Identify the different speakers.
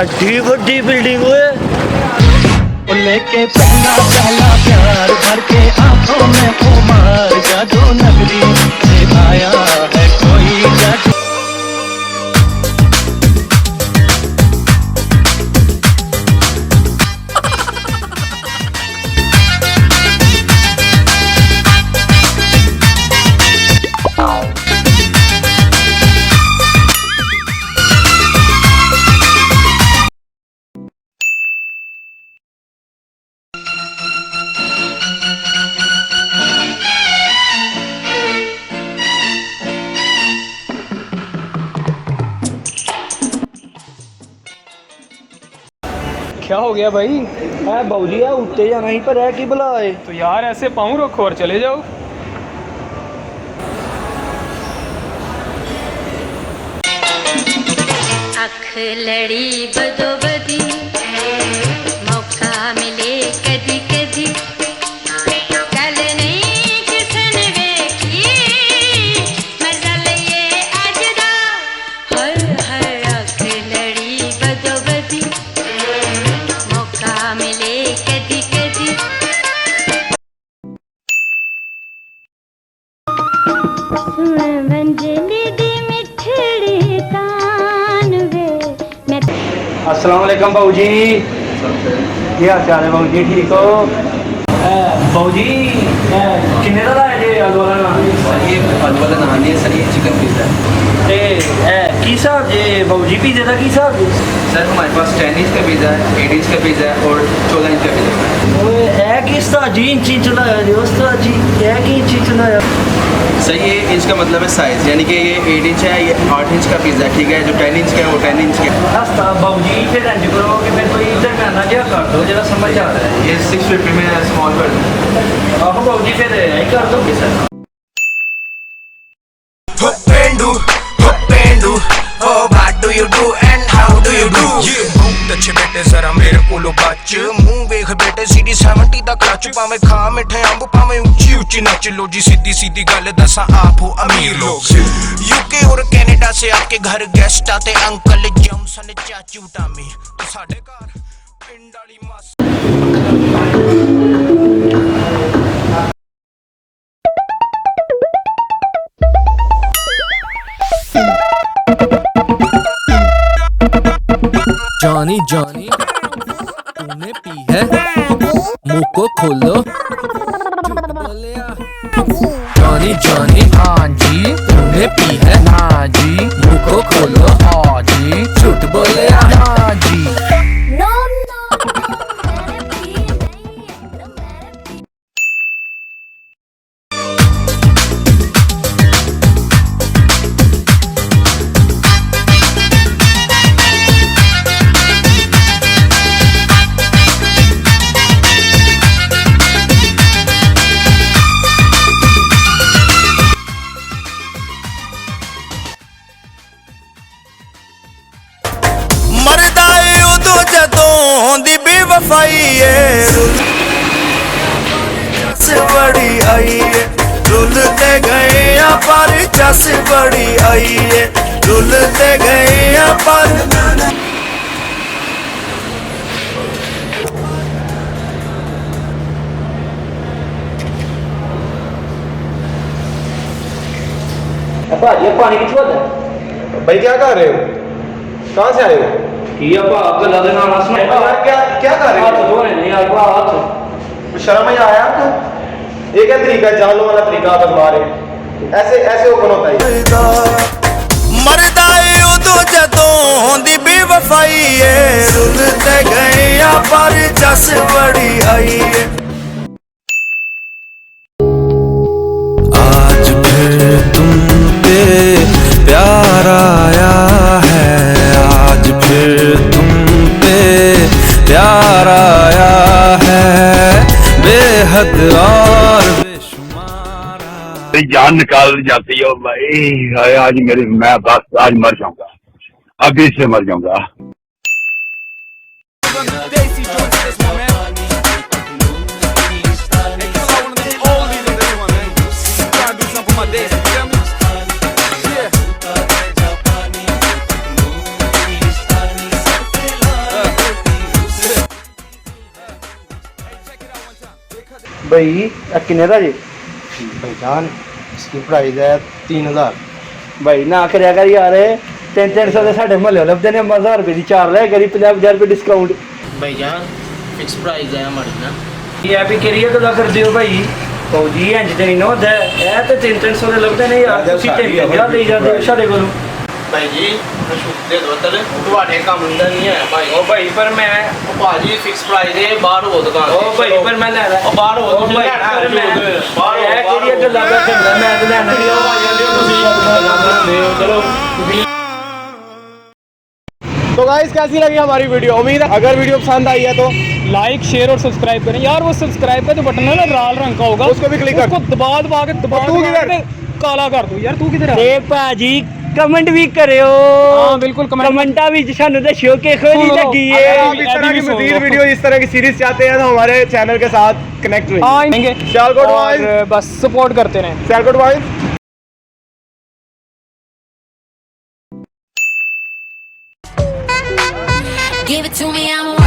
Speaker 1: अड्डी वड्डी बिल्डिंग
Speaker 2: लेके पहला पहला प्यार भर के आंखों में खुमार जादू नगरी से आया है कोई जादू।
Speaker 3: क्या हो गया भाई?
Speaker 1: है बाबूजी है उत्ते जाना ही पर है कि बुलाए।
Speaker 3: तो यार ऐसे पाँव रखो और चले जाओ।
Speaker 4: अख लड़ी बदो बदी मौका मिले कदी कदी कल नहीं किसन वेखी मजा लइए अज दा हर हर अख लड़ी बदो बदी मौका मिले कदी कदी। सुन मंजली दी मिठड़ी तान वे मैं।
Speaker 1: अस्सलाम वालेकुम बाबूजी। क्या हाल चाल है बाबूजी? ठीक हो बाबूजी? किन्ने दा लाया जे आलू वाला नान?
Speaker 5: ये आलू वाला नान है सर, ये चिकन पिज़्ज़ा है।
Speaker 1: की हिसाब जे बाबूजी पिज़्ज़े का की हिसाब जे?
Speaker 5: सर हमारे पास 10 इंच का पिज़्ज़ा है, 8 इंच का पिज़्ज़ा है और 14 इंच का पिज़्ज़ा है।
Speaker 1: ओए है किस तरह जी इंची चलाया जी उस तरह जी है कि इंची चलाया?
Speaker 5: सर ये इंच का मतलब है साइज़, यानी कि ये 8 इंच है, ये 8 इंच का पिज़्ज़ा ठीक है। जो 10 इंच का है वो 10 इंच का है।
Speaker 1: हस्ता बाबूजी फिर इंज करो कि फिर कोई दरमियाना जिहा कर दो जरा समझ आ रहा है।
Speaker 5: ये 650 में स्मॉल कर दूँ।
Speaker 1: आहो बाबूजी फिर यही कर दो कि sir.
Speaker 6: Oh, what do you do and how do you do? बहुत अच्छे बेटे जरा मेरे कोलो बच मुंह वेख बेटे सीडी 70 दा क्लच पावे खा मिठे अंब पावे ऊंची ऊंची नच लो जी सीधी सीधी गल दसा आप हो अमीर लोग। यूके और कनाडा से आपके घर गेस्ट आते अंकल जॉनसन चाचू टामी तो साडे घर पिंड वाली मास।
Speaker 7: जानी जानी तूने पी है, मुंह को खोलो। जानी जानी हाँ जी तूने पी है, हाँ जी मुंह को खोलो। हाँ जी झूठ बोले हाँ जी।
Speaker 6: बड़ी आई है रुलते गए पर जस बड़ी आई है रुलते गए पर।
Speaker 1: भाजी पानी की छुआ है
Speaker 8: भाई क्या कर रहे हो? कहाँ से आए हो?
Speaker 1: क्या भाग गला दे नाम सुना
Speaker 8: यार क्या क्या कर रहे
Speaker 1: हाथ
Speaker 8: हो?
Speaker 1: धो रहे हैं यार हाथ।
Speaker 8: शर्म ही आया आपको? ये क्या तरीका है? जान लो वाला तरीका आप आजमा रहे हो। ऐसे ओपन होता है।
Speaker 6: मरदा उदो जदों दी बेवफाई है रुलते गए पर जस बड़ी आई है।
Speaker 7: आज फिर तुम पे प्यार आया है, आज फिर तुम पे प्यार आया है। बेहद
Speaker 2: और बेशुमारा
Speaker 9: जान निकाल जाती हो भाई। हाय आज मेरी मैं बस आज मर जाऊंगा, अभी से मर जाऊंगा।
Speaker 1: भाई किन्ने दा जी?
Speaker 8: भाईजान इसकी प्राइस है 3000।
Speaker 1: भाई ना करिया कर यार, 300 ਦੇ ਸਾਡੇ ਮਹੱਲੇ ਲੱਭਦੇ ਨੇ 1000 ਰੁਪਏ ਦੀ 4 ਲੈ ਕਰੀ 50 ਰੁਪਏ ਡਿਸਕਾਊਂਟ।
Speaker 5: भाईजान फिक्स प्राइस है हमारी ना।
Speaker 1: ਇਹ ਆ ਵੀ ਕਿਹੜੀ ਗੱਲਾਂ ਕਰਦੇ ਹੋ ਭਾਈ? ਫੌਜੀ ਇੰਜ ਤੇ ਨਹੀਂ ਨਾ ਹੁੰਦਾ, ਇਹ ਤੇ 300 ਦੇ ਲੱਭਦੇ ਨੇ ਯਾਰ, ਤੁਸੀਂ 3000 ਲਈ ਜਾਂਦੇ ਹੋ ਸਾਡੇ ਕੋਲੋਂ।
Speaker 5: भाई जी छूट दे दो तले ਤੁਹਾਡੇ ਕੰਮ ਦਾ ਨਹੀਂ ਹੈ ਭਾਈ।
Speaker 1: ਉਹ ਭਾਈ ਪਰ ਮੈਂ
Speaker 5: ਭਾਜੀ ਫਿਕਸ ਪ੍ਰਾਈਸ ਹੈ, ਬਾਹਰ ਹੋ ਦੁਕਾਨ
Speaker 1: ਉਹ ਭਾਈ ਪਰ ਮੈਂ ਲੈਣਾ
Speaker 5: ਉਹ ਬਾਹਰ ਹੋ ਤੁਸੀਂ
Speaker 1: ਭਾਈ,
Speaker 5: ਲੈਣਾ
Speaker 1: ਪਰ ਮੈਂ
Speaker 5: ਬਾਹਰ ਹੋ
Speaker 1: ਇਹ ਕਿਹੜੀਆਂ ਗੱਲਾਂ ਕਰਦੇ ਹੋ? ਮੈਂ ਤੇ ਲੈਣਾ ਨਹੀਂ ਚਲੋ।
Speaker 8: तो गाइस कैसी लगी हमारी वीडियो? उम्मीद है अगर वीडियो पसंद आई है तो
Speaker 3: लाइक शेयर और सब्सक्राइब करें यार। वो सब्सक्राइब का जो बटन है ना लाल रंग का होगा,
Speaker 8: उसको भी क्लिक कर।
Speaker 3: उसको दबा
Speaker 8: तू किधर?
Speaker 3: के काला कर दो यार। तू किधर
Speaker 1: ਤੇ ਭਾਜੀ ਕਮੈਂਟ ਵੀ ਕਰਿਓ।
Speaker 3: हाँ बिल्कुल कमेंट।
Speaker 1: ਕਮੈਂਟਾਂ ਵਿੱਚ ਸਾਨੂੰ ਦੱਸਿਓ कि खोजी
Speaker 3: सुनो,
Speaker 1: लगी
Speaker 8: अगर
Speaker 1: है।
Speaker 8: आप इस तरह की मज़ीद वीडियो इस तरह की सीरीज चाहते हैं तो हमारे चैनल के साथ कनेक्ट रहिए।
Speaker 3: आएंगे
Speaker 8: सियालकोट
Speaker 3: और
Speaker 8: वाइज
Speaker 3: बस सपोर्ट करते रहें।
Speaker 8: Sialkot wise
Speaker 4: Give it to me, I'm